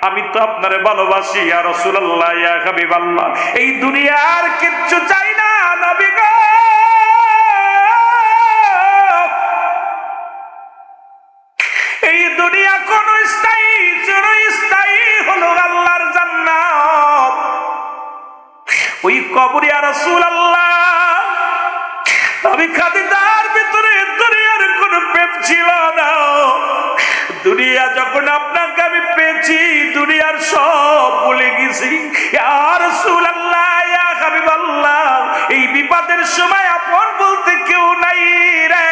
আমি তো আপনারে ভালোবাসি ইয়া রাসূলুল্লাহ, ইয়া হাবিবাল্লাহ। এই দুনিয়ার কিচ্ছু চাই না নবী গো। এই দুনিয়া কোন স্থায়ী, চিরস্থায়ী হলো আল্লাহর জান্নাত। ওই কবর ইয়া রাসূলুল্লাহ, আমি খাদিজার ভিতরে দুনিয়ার কোন প্রেম ছিল না। দুনিয়া যখন আপনাকে আমি পেয়েছি, দুনিয়ার সব ভুলে গেছি ইয়া রাসূলুল্লাহ, ইয়া হাবিবাল্লাহ। এই বিপদের সময় আপন বলতে কেউ নাই রে,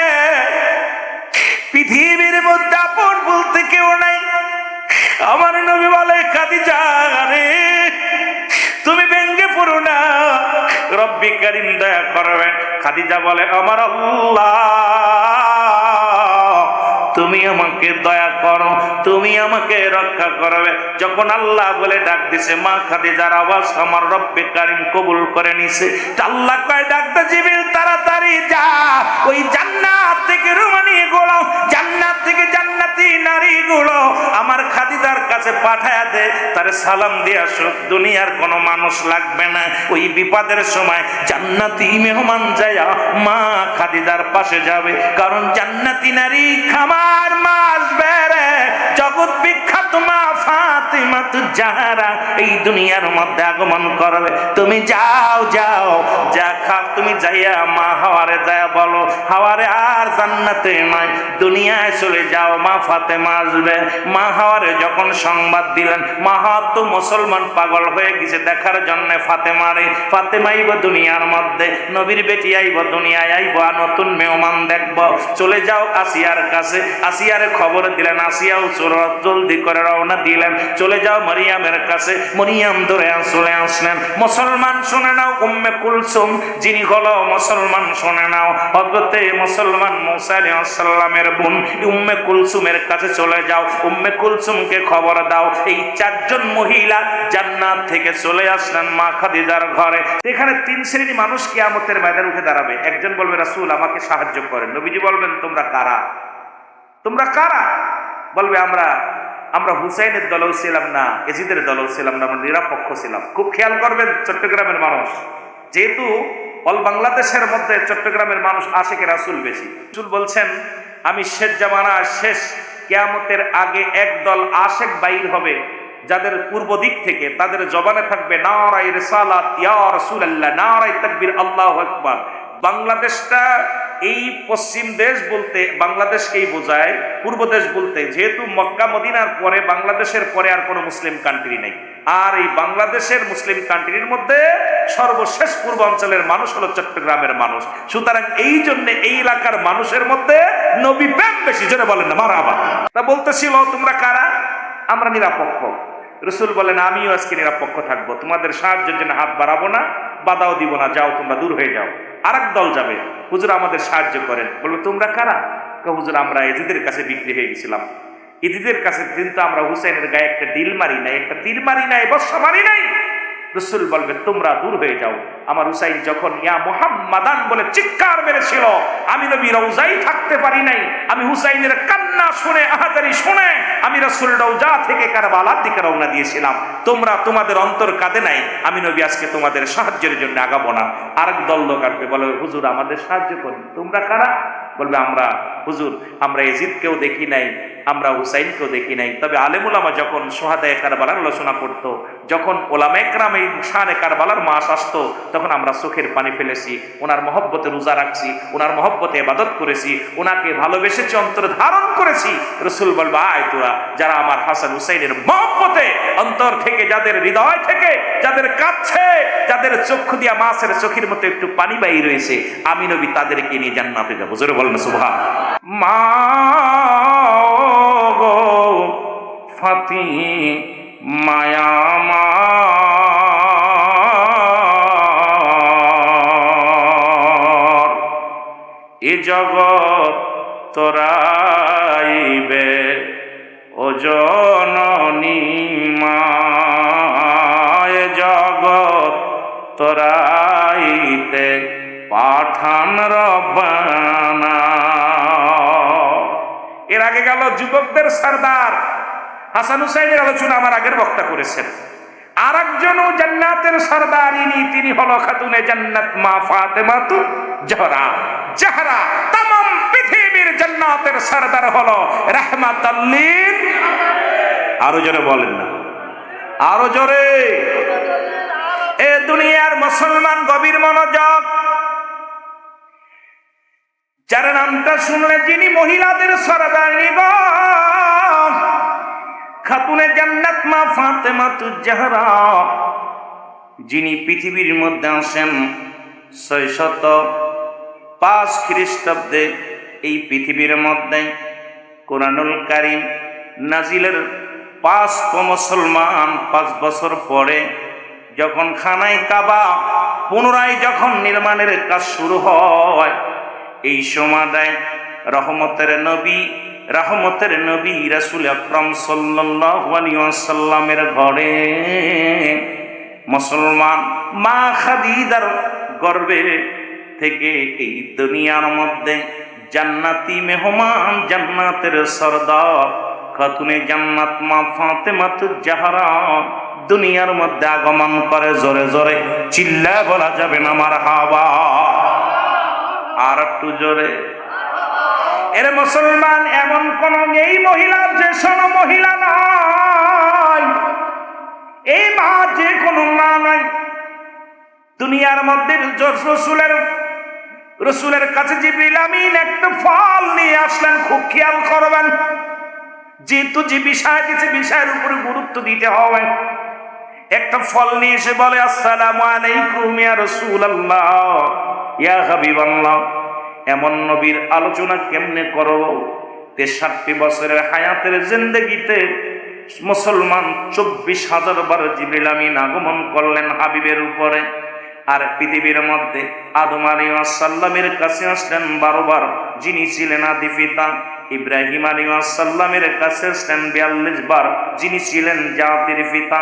পৃথিবীর মধ্যে আপন বলতে কেউ নাই। আমার নবী বলে, খাদিজা রে তুমি ভেঙ্গে পড়ো না, রব্বি কারীম দয়া করবেন। খাদিজা বলে, আমার আল্লাহ তুমি আমাকে দয়া করো, তুমি আমাকে রক্ষা করবে। যখন আল্লাহ বলে ডাক দিছে, মা খাদিজার আওয়াজ আমার রব্বে কারীম কবুল করে নিছে। আল্লাহ কয়, ডাকতে জিবরিল তাড়াতাড়ি যা, ওই জান্নাত থেকে রুমানি গুলো, জান্নাত থেকে জান্নাতি নারী গুলো আমার খাদিজার কাছে পাঠায়া দে, তারে সালাম দিয়ে আসো। দুনিয়ার কোনো মানুষ লাগবে না। ওই বিপদের সময় জান্নাতি মেহমান যায়া মা খাদিজার পাশে যাবে, কারণ জান্নাতি নারী খামার মাস বেড়ে জগৎ বিখ্যাত মা ফাতিমা জাহরা এই দুনিয়ার মধ্যে আগমন করবে। তুমি যাও যাও, যা খা তুমি যাইয়া মা হাওয়ারে যায়া বলো, হাওয়ারে আর জান্নাতে নয় দুনিয়ায় চলে যাও, মা ফাতেমা আসবে। মা হাওয়ারে যখন সংবাদ দিলেন, মা হাওয়া তো মুসলমান পাগল হয়ে গেছে দেখার জন্য ফাতেমারে। ফাতেমা আইব দুনিয়ার মধ্যে, নবীর বেটি আইব দুনিয়ায়, আইব নতুন মেহমান দেখব। চলে যাও আসিয়ার কাছে, আসিয়ারে খবর দিলেন, আসিয়াও জলদি করে রওনা দিলেন। চলে যাও মরিয়ামের কাছে, মরিয়াম ধরে চলে আসলেন। মুসলমান শুনে নাও, উম্মে কুলসুম যিনি হলো মুসলমান শুনে নাও, হযরতে মুসলমান মুসা আলাইহিস সালামের বোন উম্মে কুলসুমের কাছে চলে যাও। উম্মে কুলসুমকে খবর দাও, এই চারজন মহিলা জান্নাত থেকে চলে আসলেন মা খাদিজার ঘরে। এখানে তিন শ্রেণী মানুষ কিয়ামতের ময়দানে উঠে দাঁড়াবে। একজন বলবে, রাসূল আমাকে সাহায্য করেন। নবীজি বলবেন, তোমরা কারা? তোমরা কারা? বলবে, আমরা হুসাইনের দলেও ছিলাম না, এজিদের দলেও ছিলাম না, আমরা নিরপেক্ষ ছিলাম। খুব খেয়াল করবেন চট্টগ্রামের মানুষ, যেহেতু অল বাংলাদেশের মধ্যে চট্টগ্রামের মানুষ আশিকে রাসূল বেশি। রাসূল বলছেন, আমি শেষ জামানা, শেষ কিয়ামতের আগে একদল আশেক বাইর হবে, যাদের পূর্ব দিক থেকে তাদের জবানে থাকবে নারায়ে রিসালাত ইয়া রাসূলুল্লাহ, নারায়ে তাকবীর আল্লাহু আকবার। বাংলাদেশটা এই পশ্চিম দেশ বলতে বাংলাদেশকেই বোঝায়, পূর্ব দেশ বলতে, যেহেতু মক্কা মদিনার পরে বাংলাদেশের পরে আর কোনো মুসলিম কান্ট্রি নেই। আর এই বাংলাদেশের মুসলিম কান্ট্রির মধ্যে সর্বশেষ পূর্বাঞ্চলের মানুষ হলো চট্টগ্রামের মানুষ। সুতরাং এই জন্য এই এলাকার মানুষের মধ্যে নবী প্রেম বেশি। জোরে বলেন না মারহাবা। তা বলতেছিল, তোমরা কারা? আমরা নিরপেক্ষ। রাসূল বলেন, আমিও আজকে নিরপেক্ষ থাকবো, তোমাদের সাহায্যের জন্য হাত বাড়াবো না, বাধাও দিব না, যাও তোমরা দূর হয়ে যাও। আরেক দল যাবে, হুজুর আমাদের সাহায্য করেন। বলবে, তোমরা কারা? হুজুর আমরা এজিদের কাছে বিক্রি হয়ে গেছিলাম, এজিদের কাছে কিন্তু আমরা হুসাইনের গায়ে একটা ডিল মারি নাই, একটা তীর মারি নাই, বর্ষা মারি নাই। রাসূল বলবে, তোমরা দূর হয়ে যাও। আমার হুসাইন যখন ইয়া মুহাম্মাদান বলে চিৎকার মেরেছিল, আমি নবী রওজায় থাকতে পারি নাই। আমি হুসাইনের কান্না শুনে, আহাজারি শুনে আমি রাসূল রওজা থেকে কারবালার দিকে রওনা দিয়েছিলাম। তোমরা তোমাদের অন্তর কাঁদে নাই, আমি নবী আজকে তোমাদের সাহায্যের জন্য আগাবো না। আরেক দল লোক আসবে, বলে, হুজুর আমাদের সাহায্য করুন। তোমরা কারা? বলবে, আমরা হুজুর আমরা এজিদকেও দেখি নাই, আমরা হুসাইনকেও দেখি নাই, তবে আলেম উলামা যখন শুহাদায়ে কারবালার আলোচনা করতো, যখন ওলামা একরাম এই শানে কারবালার মাস আসতো, তখন আমরা চোখের পানি ফেলেছি, ওনার মহব্বতে রোজা রাখছি, ওনার মহব্বতে ইবাদত করেছি, ওনাকে ভালোবেসেছি, অন্তরে ধারণ করেছি। রাসূল বলবে, আয় তোরা যারা আমার হাসান হুসাইনের মহব্বতে অন্তর থেকে, যাদের হৃদয় থেকে, যাদের কাছে, যাদের চক্ষু দিয়া মাছের চোখের মতো একটু পানি বাইর রয়েছে, আমি নবী তাদেরকে নিয়ে জান্নাতে যাবো। জোরে বলেন সুবহান। মা গো ফাতিমা আমার, এ জগৎ তোরাইবে ও জননী মা, এ জগৎ তোরাইতে পাঠান রব্বানা। এর আগে গেল যুবকদের সরদার হাসান হুসাইনের আলোচনা আমার আগের বক্তা করেছেন। আর একজনও জান্নাতের সরদারিনী, তিনি হলো খাতুনে জান্নাত মা ফাতেমাতু জাহরা। জাহরা तमाम পৃথিবীর জান্নাতের সরদার হলো রাহমাতাল লিল। আরো জোরে বলেন না, আরো জোরে। এ দুনিয়ার মুসলমান গভীর মনোযোগ, যার নামটা শুনলে যিনি মহিলাদের সরদারিনী গো, খাতুনে জান্নাত মা ফাতেমাতু জাহরা, যিনি পৃথিবীর মধ্যে আসেন 605 খ্রিস্টাব্দে। এই পৃথিবীর মধ্যে কোরআনুল কারীম নাজিলের 5 মুসলমান 5 বছর পরে যখন খানায় কাবা পুনরায় যখন নির্মাণের কাজ শুরু হয়, এই সময়টায় রহমতের নবী রাসূল আকরাম সাল্লাল্লাহু আলাইহি ওয়াসাল্লামের ঘরে মুসলমান মা খাদিজার গর্ভে থেকে এই দুনিয়ার মধ্যে জান্নাতি মেহমান, জান্নাতের সরদার খাতুনে জান্নাত মা ফাতেমাতু জাহরা দুনিয়ার মধ্যে আগমন করে। জোরে জোরে চিল্লা বলা যাবে না মারহাবা, আর একটু জোরে। এর মুসলমান এমন কোন এই মহিলার যে শোনো মহিলা নয়, এই মা যে কোনো মা নয়। দুনিয়ার মধ্যে রসুলের কাছে জিবরিল আমিন একটা ফল নিয়ে আসলেন। খুব খেয়াল করবেন, যেহেতু যে বিষয় দিচ্ছে বিষয়ের উপরে গুরুত্ব দিতে হবে। একটা ফল নিয়ে এসে বলে আসসালামু আলাইকুম ইয়া রাসূলুল্লাহ ইয়া হাবিবাল্লাহ। এমন নবীর আলোচনা কেমনে করো? 63 বছরের হায়াতের জিন্দেগিতে মুসলমান 24,000 বার জিবরিল আমিন আগমন করলেন হাবিবের উপরে। আর পৃথিবীর মধ্যে আদম আলাইহিস সালামের কাছে আসলেন 12 বার, যিনি ছিলেন আদি পিতা। ইব্রাহিম আলাইহিস সালামের কাছে আসলেন 42 বার, যিনি ছিলেন জাতির পিতা।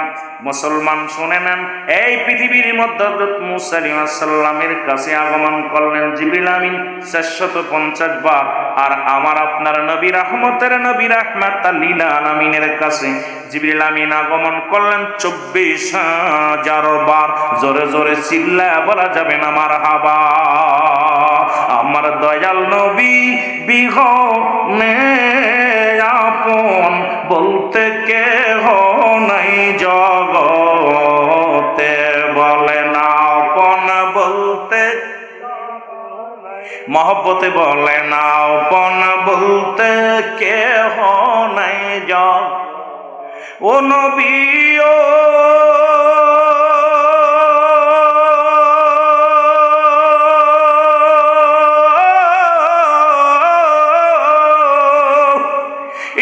মুসলমান শুনে নেন, এই পৃথিবীর মধ্যে হযরত মূসা আলাইহিস সালামের কাছে আগমন করলেন জিবরিল আমিন 450 বার। আর আমার আপনার নবী রহমতের নবী রাহমাতাল লিল আলামিনের কাছে জিবরিল আমিন আগমন করলেন 24,000 বার। জোরে জোরে চিল্লা বলা যাবে না মারহাবা। আমার দয়াল নবী বিহনে আপন বলতে কেহ নাই জগতে, বলে না আপন বলতে মহব্বতে, বলে না আপন বলতে কেহ নাই জগ। ও নবী ও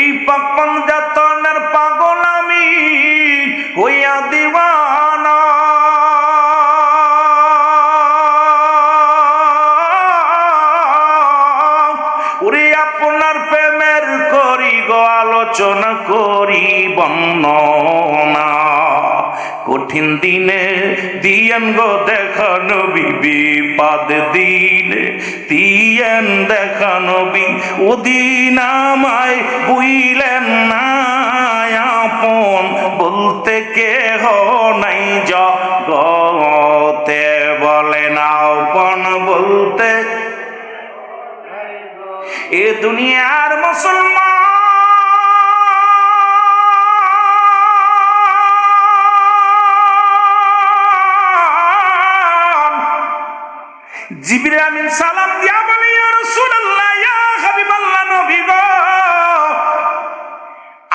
এই পাক পাঞ্জাতনের পাগল আমি হইয়া দিওয়ানা। ওরে আপনার প্রেমের করি গো আলোচনা করি বর্ণনা। কঠিন দিনে দিয়েন গো দেখা নবী, বিপদ দিনে দিয়েন দেখা নবী। ওদিন আমায় বুইলেন না আপন বলতে কেহ নাই জগতে, বলে না আপন বলতে। এ দুনিয়ার মুসলমান জিবরিল আমিন সালাম দিয়া বলে ইয়া রাসূলুল্লাহ ইয়া হাবিবাল্লাহ নবী গো,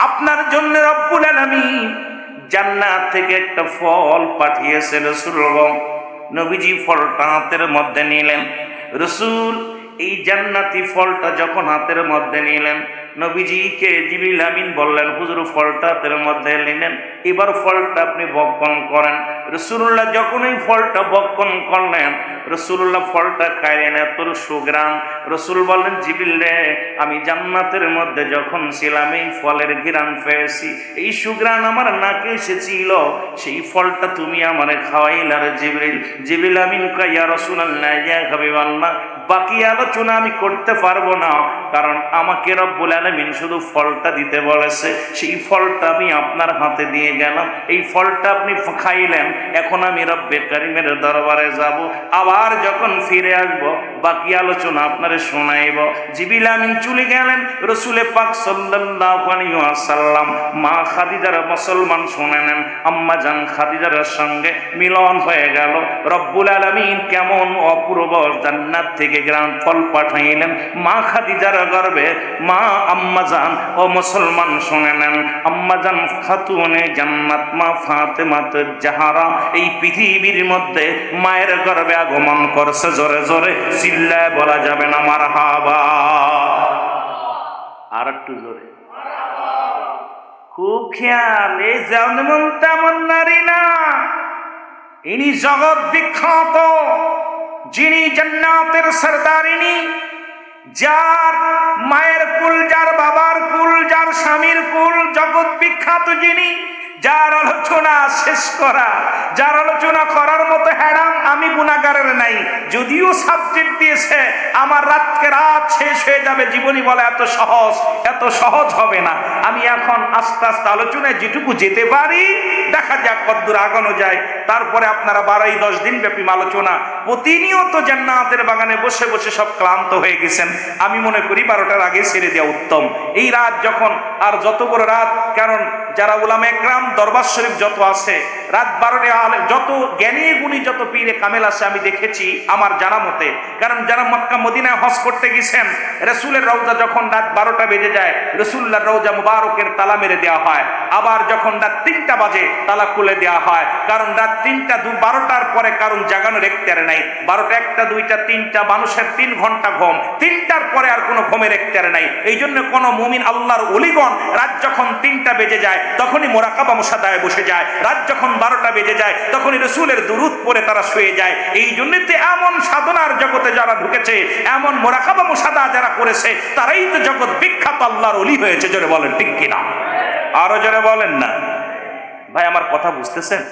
আপনার জন্য রব্বুল আলামিন জান্নাত থেকে একটা ফল পাঠিয়েছে রাসূল গো। নবীজি ফলটা হাতের মধ্যে নিলেন। রাসূল এই জান্নাতি ফলটা যখন হাতের মধ্যে নিলেন, নবীজিকে জিবরিল আমিন বললেন হুজুর ফলটা হাতের মধ্যে নিলেন, এবার ফলটা আপনি ভক্ষণ করেন। রাসূলুল্লাহ যখন এই ফলটা ভক্ষণ করলেন, রাসূলুল্লাহ ফলটা খাইলেন, এত সুগ্রাণ। রাসূল বললেন জিবরিল রে, আমি জান্নাতের মধ্যে যখন ছিলাম এই ফলের ঘ্রাণ পেয়েছি, এই সুগ্রাণ আমার নাকে এসেছিল, সেই ফলটা তুমি আমারে খাওয়াইলা রে জিবরিল। জিবরিল আমিন কয় ইয়া রাসূলুল্লাহ ইয়া হাবিবাল্লাহ, বাকি আলোচনা আমি করতে পারবো না, কারণ আমাকে রব্বুল আলামিন শুধু ফলটা দিতে বলেছে। সেই ফলটা আমি আপনার হাতে দিয়ে গেলাম, এই ফলটা আপনি খাইলেন। এখন আমি রব্বে কারিমের দরবারে যাব, আবার যখন ফিরে আসব বাকি আলোচনা আপনারে শোনাইব। জিবরিল আমিন চলে গেলেন। রসুলে পাক সাল্লাল্লাহু আলাইহি ওয়াসাল্লাম মা খাদিজার মুসলমান শুনে নেন। আম্মা জান খাদিজার সঙ্গে মিলন হয়ে গেল। রব্বুল আলামিন কেমন অপূর্ব জান্নাত থেকে গ্রাম ফল পাঠাইলেন মা খাদিজার গর্ভে। মা আম্মা জান ও মুসলমান শুনে নেন, আম্মা জান খাতুনে জান্নাত মা ফাতেমাত জাহরা এই পৃথিবীর মধ্যে মায়ের গর্ভে আগমন করছে। জোরে জোরে চিল্লায় বলা যাবে না মারহাবা? আর একটু জোরে, খুব খেয়াল। এই যেমন তেমন নারী না, ইনি জগৎ বিখ্যাত, যিনি জান্নাতের সরদারিনী, যার মায়ের কুল, যার বাবার কুল, যার স্বামীর কুল জগৎ বিখ্যাত, যিনি, যার আলোচনা শেষ করা, যার আলোচনা করার মতো হ্যারাম আমি গুনাহগারের নাই। যদিও সাবজেক্ট দিয়েছে আমার রাতকে রাত শেষ হয়ে যাবে, জীবনী বলে এত সহজ হবে না। আমি এখন আস্তে আস্তে আলোচনায় যেটুকু যেতে পারি দেখা যাক কতদূর আগানো যায়। তারপরে আপনারা 12-10 দিন ব্যাপী আলোচনা প্রতিনিয়ত জান্নাতের বাগানে বসে বসে সব ক্লান্ত হয়ে গেছেন। আমি মনে করি 12টার আগে ছেড়ে দেওয়া উত্তম। এই রাত যখন, আর যত বড় রাত, কারণ যারা উলামা একরাম দরবার শরীফ যত আছে, রাত 12টা যত জ্ঞানী গুণী যত পীরে কামেল আছে আমি দেখেছি আমার জানা মতে। কারণ যারা মক্কা মদিনায় হজ করতে গেছেন, রাসূলের রওজা যখন রাত 12টা বেজে যায় রাসূলুল্লাহর রওজা মুবারকের তালা মেরে দেওয়া হয়। আবার যখন রাত 3টা বাজে তালা খুলে দেওয়া হয়, কারণ রাত 3টা 12টার পরে কারণ জাগানোর এখতিয়ার নাই। 12টা, 1টা, 2টা, 3টা মানুষের 3 ঘন্টা ঘুম, 3টার পরে আর কোনো ঘুমের এখতিয়ার নাই। এই জন্য কোনো মুমিন আল্লাহর ওলিগণ রাত যখন 3টা বেজে যায় তখনই মোরাকাবা মুশাহাদায় বসে যায়। রাত যখন 12টা বেজে যায় তখনই রাসূলের দুরূদ পড়ে তারা শুয়ে যায়। এই জন্যই তো এমন সাধনার জগতে যারা ঢুকেছে, এমন মোরাকাবা মুশাহাদা যারা করেছে, তারাই তো জগৎ বিখ্যাত আল্লাহর ওলি হয়েছে। জোরে বলেন ঠিক কিনা? আরো জোরে বলেন না। ভাই আমার কথা বুঝতেছেন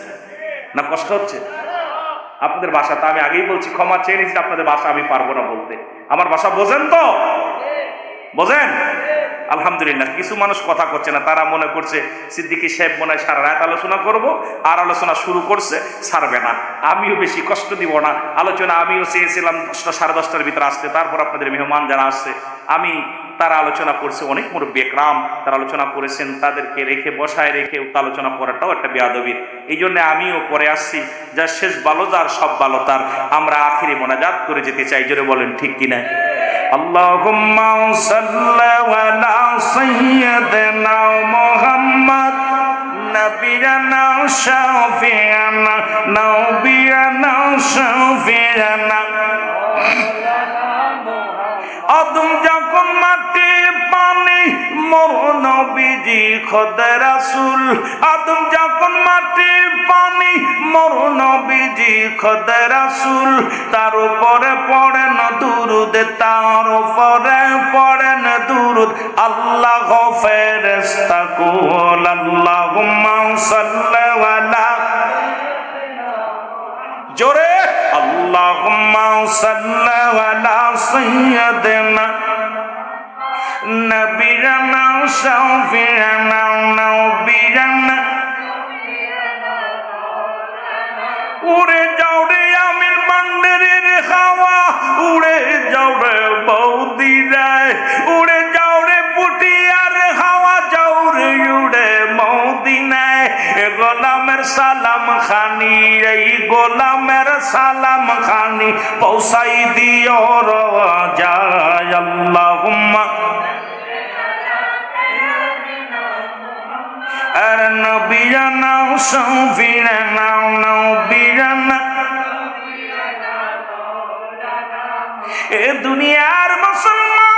না? কষ্ট হচ্ছে আপনাদের ভাষা? তা আমি আগেই বলছি, ক্ষমা চেয়ে নিচ্ছি, আপনাদের ভাষা আমি পারবো না বলতে। আমার ভাষা বোঝেন তো? বোঝেন? আলহামদুলিল্লাহ। কিছু মানুষ কথা করছে না, তারা মনে করছে সিদ্দিকী সাহেব মনে হয় সারা রাত আলোচনা করব, আর আলোচনা শুরু করছে, ছাড়বে না। আমিও বেশি কষ্ট দিব না। আলোচনা আমিও চেয়েছিলাম 10টা, 10:30টার ভিতরে আসতে, তারপর আপনাদের মেহমান যারা আসছে তারা আলোচনা করছে, অনেক মুরব্বি একরাম তারা আলোচনা করেছেন, তাদেরকে রেখে বসায় রেখে আলোচনা করাটাও একটা বেয়াদবির। এই জন্য আমিও পরে আসছি। যা শেষ ভালো, যার সব ভালো তার। আমরা আখিরি মোনাজাত করে যেতে চাই। জোরে বলেন ঠিক কিনা? আল্লাহুম্মা সাল্লি আলা সাইয়্যিদিনা মুহাম্মদ নাবিয়ানা শাফিয়ানা নাবিয়ানা শাফিয়ানা। আদম যখন মাটি পানি মোর নবীজি খোদা রাসূল, আদম যখন মাটি পানি মোর নবীজি খোদা রাসূল, তার উপরে পড়েন দুরূদ, তার উপরে পড়েন দুরূদ আল্লাহ ফেরেশতা কুল। আল্লাহুম্মা সাল্লি আলা, জোরে আল্লাহুম্মা সাল্লি আলা সাইয়্যিদিনা নাবিয়ানা শাফিয়ানা নাবিয়ানা। উড়ে যাও রে আমির বান্দারের হাওয়া, উড়ে যাও রে বৌদি যায়, উড়ে যাও রে পুটিয়ার হাওয়া, যাও রে উড়ে মদিনায়। গোলামের সালাম খানি, এই গোলামের সালাম খানি পৌঁছাই দিও রওজায়। আল্লাহুম্মা আর নবিয়ানা শাফিয়ানা নবিয়ানা। এ দুনিয়ার মুসলমান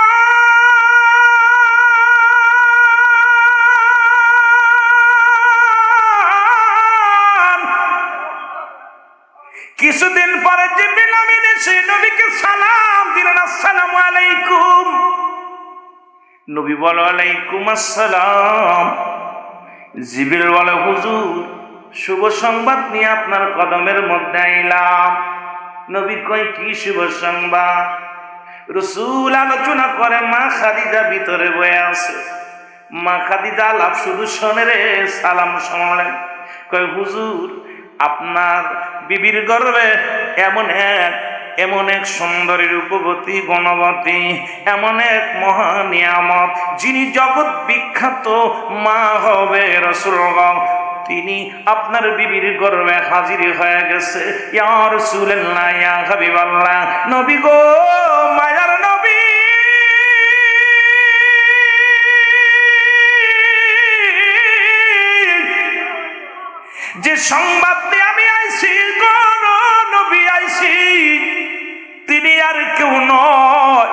কিছুদিন পরে জিবরিল আমিন এসে নবীকে সালাম দিলেন, আসসালামু আলাইকুম। নবী বলে ওয়ালাইকুম আসসালাম। জিবরিল বলে হুজুর শুভ সংবাদ নিয়ে আপনার কদমের মধ্যে আইলাম। নবী কয় কি শুভ সংবাদ? রাসূল আলোচনা করে, মা খাদিজা ভিতরে বয়ে আছে। মা খাদিজা আলাপ শুধু শোনে রে, সালাম শুনলেন। কয় হুজুর, আপনার বিবির গর্ভে এমন এক সুন্দরী রূপবতী গুণবতী, এমন এক মহানিয়ামত, যিনি জগৎ বিখ্যাত মা হবে রাসূলুল্লাহ, তিনি আপনার বিবির গর্ভে হাজির হয়ে গেছে। ইয়া রাসূলুল্লাহ, ইয়া হাবিবাল্লাহ, নবী গো, মায়ার নবী, যে সংবাদ দিয়ে আমি আইছি গো নবী, আইছি, তিনি আর কেউ নয়,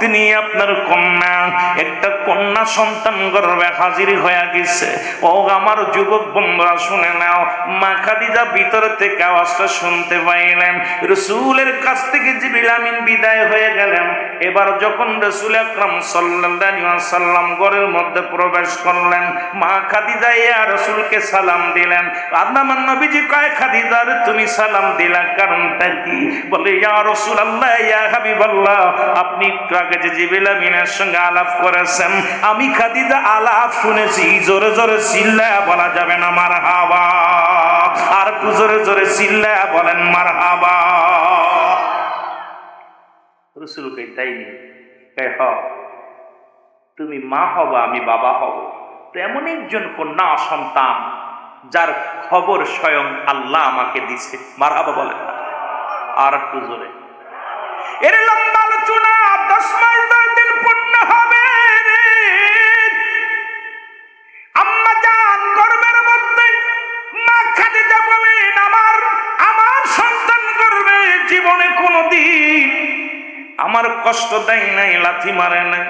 তিনি আপনার কন্যা, একটা কন্যা সন্তান গর্ভে হাজির হয়ে গেছে। ও আমার যুবক বন্ধুরা শুনে নাও, মা খাদিজা ভিতর থেকে আওয়াজটা শুনতে পাইলেন। রাসূলের কাছ থেকে জিবরিল আমিন বিদায় হয়ে গেলেন। এবার যখন রাসূল আকরাম সাল্লাল্লাহু আলাইহি ওয়াসাল্লাম ঘরের মধ্যে প্রবেশ করলেন, মা খাদিজা ইয়া রাসূলকে সালাম দিলেন। আমার নবীজি কয়, খাদিজা রে তুমি সালাম দিলা, কারণটা কি? বলে, ইয়া রাসূলুল্লাহ, ইয়া হাবিবাল্লাহ, আপনি আগে যে জিবরিল আমিনের সঙ্গে আলাপ করেছেন, আমি খাদিজা আলাপ শুনেছি। জোরে জোরে চিল্লায়া বলা যাবে না মারহাবা? আর একটু জোরে জোরে চিল্লায়া বলেন মারহাবা। রাসূল কই, তাই নি? কয়, হ, তুমি মা হবা, আমি বাবা হব। তো এমন একজন কন্যা সন্তান যার খবর স্বয়ং আল্লাহ আমাকে দিছে। মারহাবা বলেন আর একটু জোরে। এর লম্বা আলোচনা 10 মাস 10 দিন পূর্ণ হবে রে। আম্মা জান গর্ভের মধ্যে মা খাদিজা বলেন, আমার সন্তান গর্ভে জীবনে কোনোদিন আমার কষ্ট দেয় নাই, লাথি মারে নাই,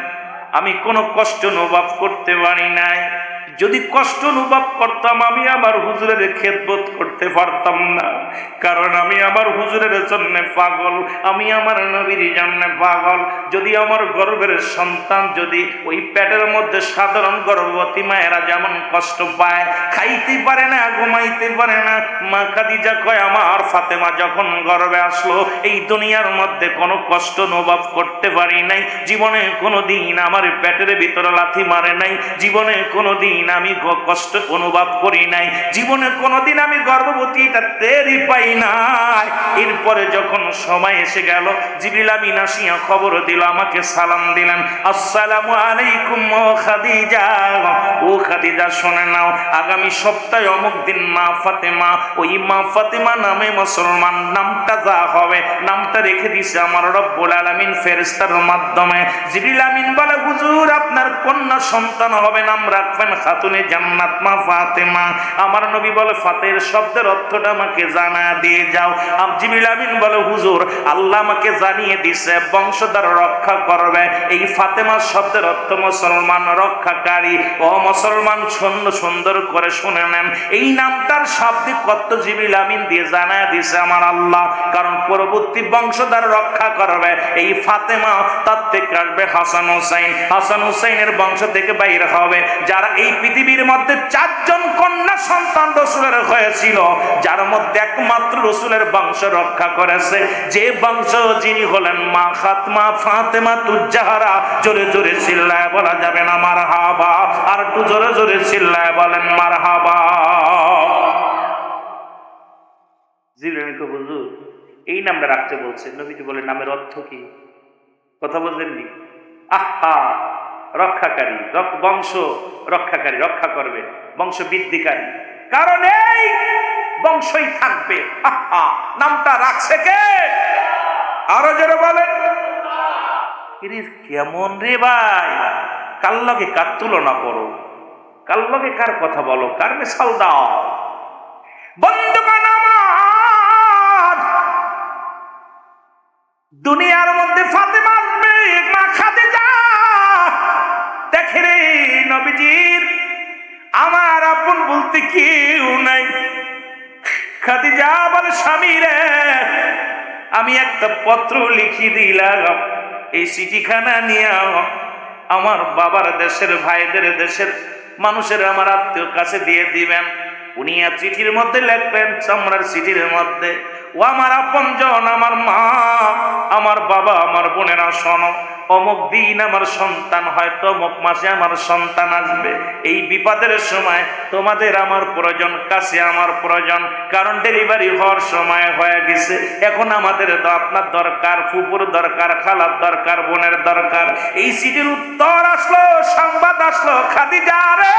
আমি কোনো কষ্ট অনুভব করতে পারি নাই। যদি কষ্ট অনুভব করতাম, আমি আমার হুজুরের খেদমত করতে পারতাম না, কারণ আমি আমার হুজুরের জন্য পাগল, আমি আমার নবীর জন্য পাগল। যদি আমার গর্ভের সন্তান, যদি ওই পেটের মধ্যে সাধারণ গর্ভবতী মায়েরা যেমন কষ্ট পায়, খাইতে পারে না, ঘুমাইতে পারে না, মা খাদিজা কয়, আমার ফাতেমা যখন গর্ভে আসলো, এই দুনিয়ার মধ্যে কোনো কষ্ট অনুভব করতে পারি নাই, জীবনে কোনোদিন আমার পেটের ভিতরে লাথি মারে নাই, জীবনে কোনোদিন আমি কষ্ট অনুভব করি নাই, জীবনে কোনোদিন আমি গর্ভবতীটা টেরই পাই নাই। এরপরে যখন সময় এসে গেল, জিবরিল আমিন আসিয়া খবর দিল, আমাকে সালাম দিলেন, আসসালামু আলাইকুম ও খাদিজা। ও খাদিজা শুনে নাও, আগামী সপ্তাহে অমুক দিন মা ফাতেমা, ওই মা ফাতেমা নামে মুসলমান নামটা যা হবে, নামটা রেখে দিছে আমার রব্বুল আলামিন ফেরেশতার মাধ্যমে। জিবরিল আমিন বলে, হুজুর আপনার কন্যা সন্তান হবে, নাম রাখবেন খাতুনে জান্নাত মা ফাতেমা। আমার নবী বলে, ফাতের শব্দের অর্থটা আমাকে জানা দিয়ে যাও। জিবরিল আমিন বলে, হুজুর আল্লাহ আমাকে জানিয়ে দিছে বংশধর রক্ষা করবে। এই ফাতেমা শব্দের অর্থ মুসলমান রক্ষাকারী। ও মুসলমান, সুন্দর করে শুনে নেন, এই নামটার শাব্দিক অর্থ জিবরিল আমিন দিয়ে জানা দিছে আমার আল্লাহ, কারণ পরবর্তী বংশধর রক্ষা করবে এই ফাতেমা। তার থেকে আসবে হাসান হুসাইন, হাসান হুসাইনের বংশ থেকে বাইর হবে যারা এই পৃথিবীর মধ্যে 4 জন কন্যা সন্তান রাসূলের হয়েছিল, যার মধ্যে একমাত্র রাসূলের বংশ রক্ষা করেছে যে বংশ, যিনি হলেন মা ফাতেমা তুজ্জাহারা। জোরে জোরে চিল্লায় বলা যাবে না মারহাবা? আর একটু জোরে জোরে চিল্লায় বলেন মারহাবা। জিবরিল হুজুর এই নামটা রাখতে বলছে। নবীজি বলে, নামের অর্থ কি? কথা বললেননি? আহা, রক্ষাকারী, বংশ রক্ষাকারী, রক্ষা করবে, বংশ বৃদ্ধিকারী, কারণ এই বংশই থাকবে। আহা, নামটা রাখছে কে? আরো যারা বলেন, কেমন রে ভাই, কার লগে কার তুলনা করো, কার লগে কার কথা বলো, কার মিসাল দাও? বন্ধুগণ আমার, দুনিয়ার মধ্যে ফাতেমা মা খাদিজা দেখে রে, নবীজির আমার আপন বলতে কেউ নাই। খাদিজা বলে, স্বামী রে, আমি একটা পত্র লিখি দিলাম, এই চিঠিখানা নিয়ে আমার বাবার দেশের ভাইদের দেশের মানুষের আমার আত্মীয় কাছে দিয়ে দিবেন। উনি চিঠির মধ্যে লিখবেন, চামড়ার চিঠির মধ্যে ও আমার আপনজন, আমার মা, আমার বাবা, আমার বোনেরা শোনো, অমুক দিন আমার সন্তান, হয়তো অমুক মাসে আমার সন্তান আসবে। এই বিপদের সময় তোমাদের আমার প্রয়োজন, কাছে আমার প্রয়োজন, কারণ ডেলিভারি হওয়ার সময় হয়ে গেছে। এখন আমাদের তো আপনার দরকার, ফুপুর দরকার, খালার দরকার, বোনের দরকার। এই চিঠির উত্তর আসলো, সংবাদ আসলো, খাদিজা রে,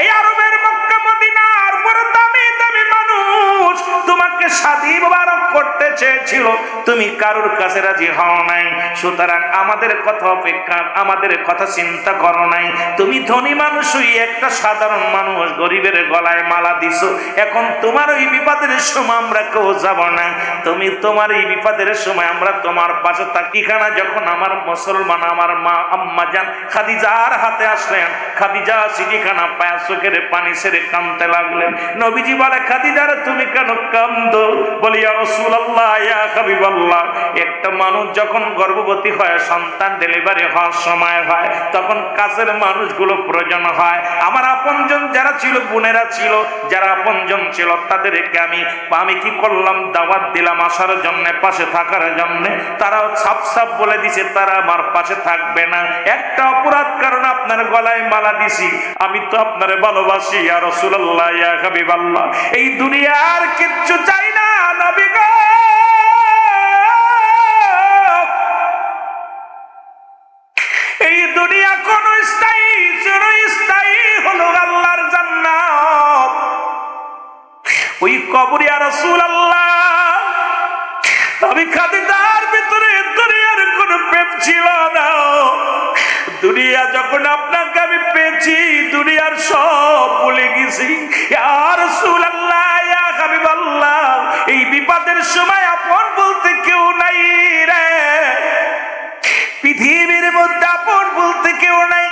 এই আরবের মক্কা মদিনার বড় দামি দামি মানুষ তোমাকে শাদী মুবারক করতে চেয়েছিল, তুমি কারোর কাছে রাজি হও নাই। সুতরাং আমাদের কথা অপেক্ষা, আমাদের কথা চিন্তা করো নাই। তুমি ধনী মানুষ হই একটা সাধারণ মানুষ, গরিবের গলায় মালা দিছো। এখন তোমার ওই বিপদের সময় আমরা কেউ যাব না। তুমি তোমার এই বিপদের সময় আমরা তোমার পাশে থাকি। ঠিকানা যখন আমার মুসলমান আমার মা আম্মা জান খাদিজার হাতে আসলেন, খাদিজা চিঠিখানা পায়া চোখের পানি ছেড়ে কাঁদতে লাগলেন। নবীজি বলে, খাদিজার তুমি কেন কাঁদো? বলি, ইয়া রাসূলুল্লাহ, ইয়া হাবিবাল্লাহ, একটা মানুষ যখন গর্ভবতী হয়, সন্তান ডেলিভারি হওয়ার সময় হয়, তখন কাছের মানুষগুলো প্রয়োজন হয়। আমার আপনজন যারা ছিল, বোনেরা ছিল, যারা আপনজন ছিল, তাদেরকে আমি কি করলাম? দাওয়াত দিলাম আসার জন্য, পাশে থাকার জন্য। তারাও সাফ সাফ বলে দিছে তারা আমার পাশে থাকবে না। একটা অপরাধ কারণ আপনার গলায় মালা দিছি, আমি তো আপনারে ভালোবাসি। ইয়া রাসূলুল্লাহ, ইয়া হাবিবাল্লাহ, এই দুনিয়ার কিচ্ছু চাই না নবী গো। এই দুনিয়া কোন স্থায়ী, চিরস্থায়ী হলো আল্লাহর জান্নাত। ওই কবর, ইয়া রাসূলুল্লাহ, আমি খাদিজার ভিতরে দুনিয়ার কোন প্রেম ছিল না। দুনিয়া যখন আপনাকে আমি পেয়েছি, দুনিয়ার সব ভুলে গেছি। ইয়া রাসূলুল্লাহ, ইয়া হাবিবাল্লাহ, এই বিপদের সময় আপন বলতে কেউ নাই রে। পৃথিবীর মধ্যে আপন বলতে কেউ নাই।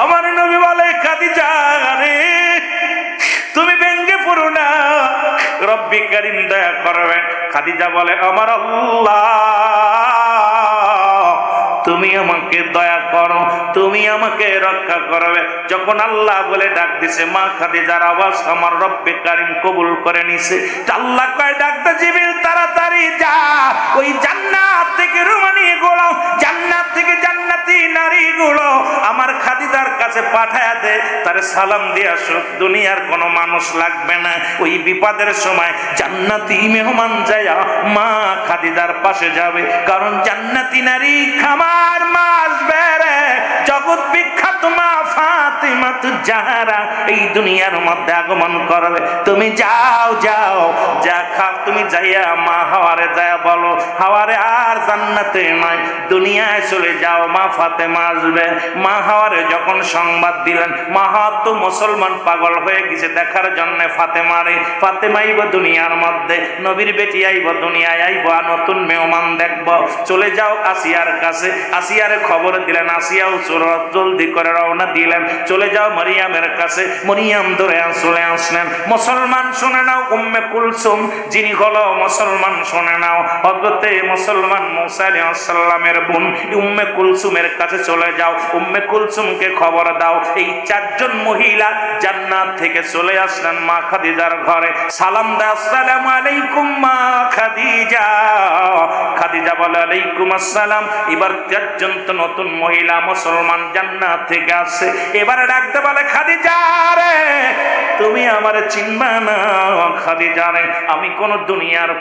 আমার নবী বলে, খাদিজা রে, তুমি ভেঙ্গে পড়ো না, রব্বি কারীম দয়া করবেন। খাদিজা বলে, আমার আল্লাহ, তুমি আমাকে দয়া করো, তুমি আমাকে রক্ষা করবে। যখন আল্লাহ বলে ডাক দিছে, মা খাদিজার আওয়াজ আমার রব্বে কারীম কবুল করে নিছে। আল্লাহ কয়, ডাকতে জিবরিল, তাড়াতাড়ি যা, ওই জান্নাত থেকে রুমানি গুলো, জান্নাত থেকে জান্নাতি নারী গুলো আমার খাদিজার কাছে পাঠায়া দে, তারে সালাম দিয়ে আসো। দুনিয়ার কোনো মানুষ লাগবে না। ওই বিপদের সময় জান্নাতি মেহমান যায়া মা খাদিজার পাশে যাবে, কারণ জান্নাতি নারী খামার মাস বেড়ে জগৎ বিখ্যাত মা ফাতিমা জাহরা এই দুনিয়ার মধ্যে আগমন করবে। তুমি যাও যাও, যা খাও তুমি যাইয়া মা হাওয়ারে যায়া বলো, হাওয়ারে আর জান্নাতে নয়, দুনিয়ায় চলে যাও, মা ফাতেমা আসবে। মা হাওয়ারে যখন সংবাদ দিলেন, মা হাওয়া তো মুসলমান পাগল হয়ে গেছে দেখার জন্য ফাতেমারে। ফাতেমা আইব দুনিয়ার মধ্যে, নবীর বেটি আইব দুনিয়ায়, আইব নতুন মেহমান দেখব। চলে যাও আসিয়ার কাছে, আসিয়ারে খবর দিলেন, আসিয়াও জলদি করে রওনা দিলেন। চলে যাও মরিয়ামের কাছে, মরিয়াম ধরে চলে আসলেন। মুসলমান শুনে নাও, উম্মে কুলসুম যিনি হলো মুসলমান শুনে নাও, হযরতে মুসলমান মুসা আলাইহিস সালামের বোন উম্মে কুলসুমের কাছে চলে যাও। উম্মে কুলসুমকে খবর দাও, এই চারজন মহিলা জান্নাত থেকে চলে আসলেন মা খাদিজার ঘরে। সালাম দাও, আসসালামু আলাইকুম মা খাদিজা। খাদিজা বলে, আলাইকুম আসসালাম। এবার চারজন তো নতুন মহিলা মুসলমান জান্নাত থেকে আসছে। এবারে ডাকতে বলে, খাদিজা রে, তুমি আমারে চিনবা না? খাদিজা রে, আমি কোন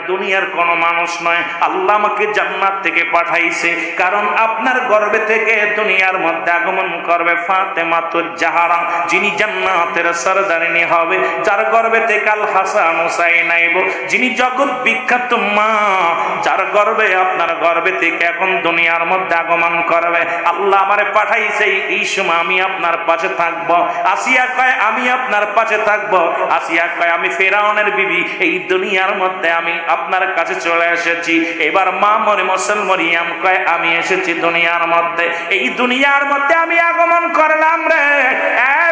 দুনিয়ার কোন মানুষ নয়, আল্লাহ আমাকে জান্নাত থেকে পাঠাইছে, কারণ আপনার গর্ভে থেকে দুনিয়ার মধ্যে আগমন করবে ফাতেমা জাহরা, যিনি জান্নাতের সরদারিনী হবে, যার গর্ভে থেকে আল হাসান হুসাইন আইব, যিনি জগৎ বিখ্যাত মা, যার গর্ভে আপনার গর্ভে থেকে এখন দুনিয়ার মধ্যে আগমন করবে। আল্লাহ আমারে পাঠাইছে, এই সময় আমি আপনার পাশে থাকব। আসিয়া কয়, আমি আপনার পাশে থাকব। আসিয়া কয়, আমি ফেরাউনের বিবি, এই দুনিয়ার মধ্যে আমি আপনার কাছে চলে এসেছি। এবার মা মরিয়ম কয়, আমি এসেছি দুনিয়ার মধ্যে, এই দুনিয়ার মধ্যে আমি আগমন করলাম রে।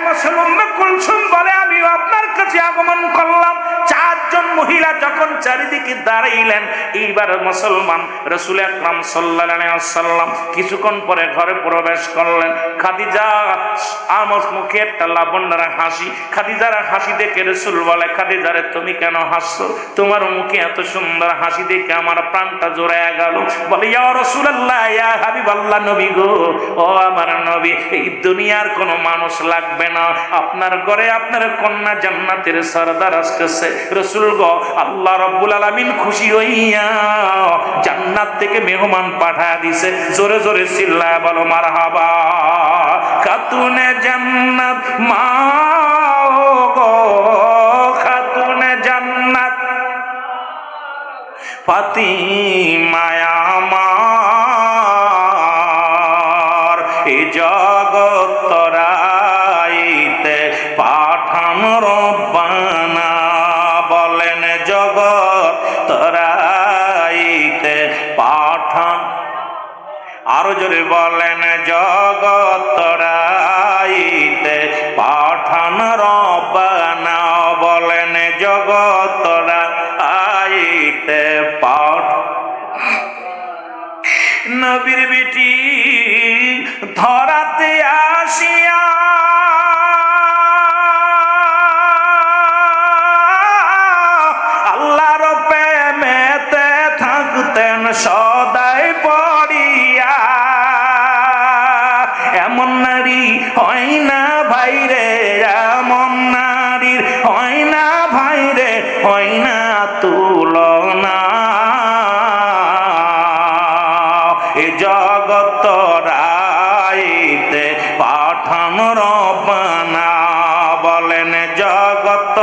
মুসলমান কুলসুম বলে, আমিও আপনার কাছে আগমন করলাম। চার একজন মহিলা যখন চারিদিকে দাঁড়াইলেন, এইবার মুসলমান রাসূল আকরাম সাল্লাল্লাহু আলাইহি ওয়াসাল্লাম কিছুক্ষণ পরে ঘরে প্রবেশ করলেন। খাদিজা আমার মুখে একটা লাবণ্যের হাসি, খাদিজার হাসি দেখে রাসূল বলে, খাদিজা রে তুমি কেন হাসছো? তোমার মুখে এত সুন্দর হাসি দেখে আমার প্রাণটা জোড়ায় গেল। বলে ইয়া রাসূলুল্লাহ, ইয়া হাবিবাল্লাহ, নবী গো, ও আমার নবী, এই দুনিয়ার কোনো মানুষ লাগবে না, আপনার ঘরে আপনার কন্যা জান্নাতের সরদার আসতেছে। রাসূল গো, আল্লাহ রাব্বুল আলামিন খুশি হইয়া জান্নাত থেকে মেহমান পাঠায় দিছে। জোরে জোরে চিল্লায় বলো মারহাবা। খাতুনে জান্নাত মা গো, খাতুনে জান্নাত ফাতিমা আমার, এ জগৎ তরাইতে পাঠান রব্বানা। বলেন জগৎ তরাইতে পাঠান, আরো জোরে বলেন জগৎ তরাইতে পাঠান রব্বানা। বলেন জগৎ তরাইতে পাঠান। নবীর বিটি ধরাতে আসিয়া আল্লাহর প্রেমেতে থাকতেন সদাই পড়িয়া। এমন নারী হয় না ভাই রে, এমন নারীর হয় না ভাই রে, হয় না তুলনা। এ জগৎ রাইতে পাঠান রব্বানা। বলেন জগৎ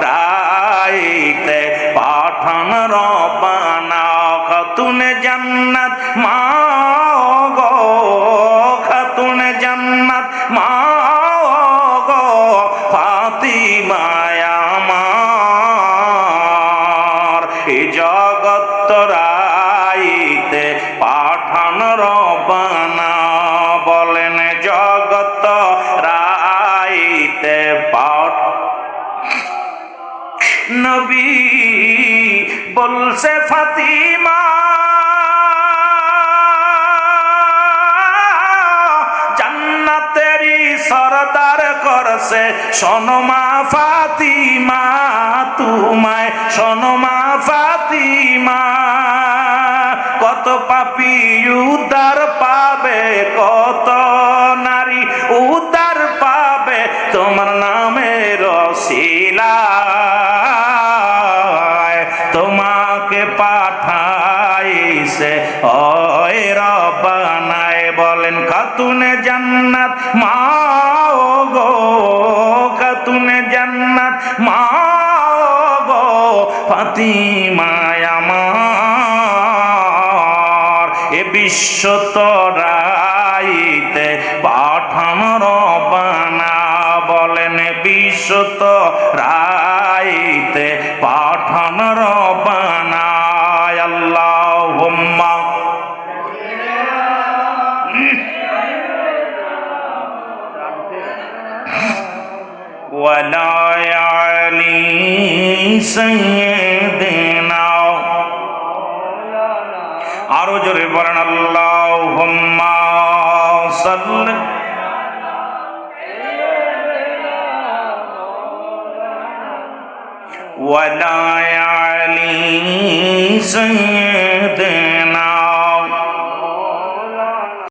রাইতে পাঠান রব্বানা। খাতুনে জান্নাত মা গো, খাতুনে জান্নাত মা গো, ফাতিমা আমার, এ জগৎ রাইতে পাঠান রব্বানা। বলেন জগৎ রাইতে পাঠ। নবী বলছে ফাতিমা জান্নাতেরই সরদার করছে, শোনো মা ফাতিমা, তোমায় শোনো মা ফাতিমা। কত পাপী উদ্ধার পাবে, কত নারী উদ্ধার পাবে তোমার নামের ওসিলায়। তোমাকে পাঠাইছে ওই রব্বানায়। বলেন খাতুনে জান্নাত মা গো, খাতুনে জান্নাত মা গো, ফাতিমা আমার, এ বিশ্ব তরাইতে পাঠান রব্বানা। বলেন বিশ্ব তরাইতে পাঠান রব্বানা। আল্লাহুম্মা ওয়ালা আলি সাইয়্যিদিনা। আরো জোরে বলেন আল্লাহুম্মা সাল্লি ওয়ালা আলি সাইয়্যিদিনা।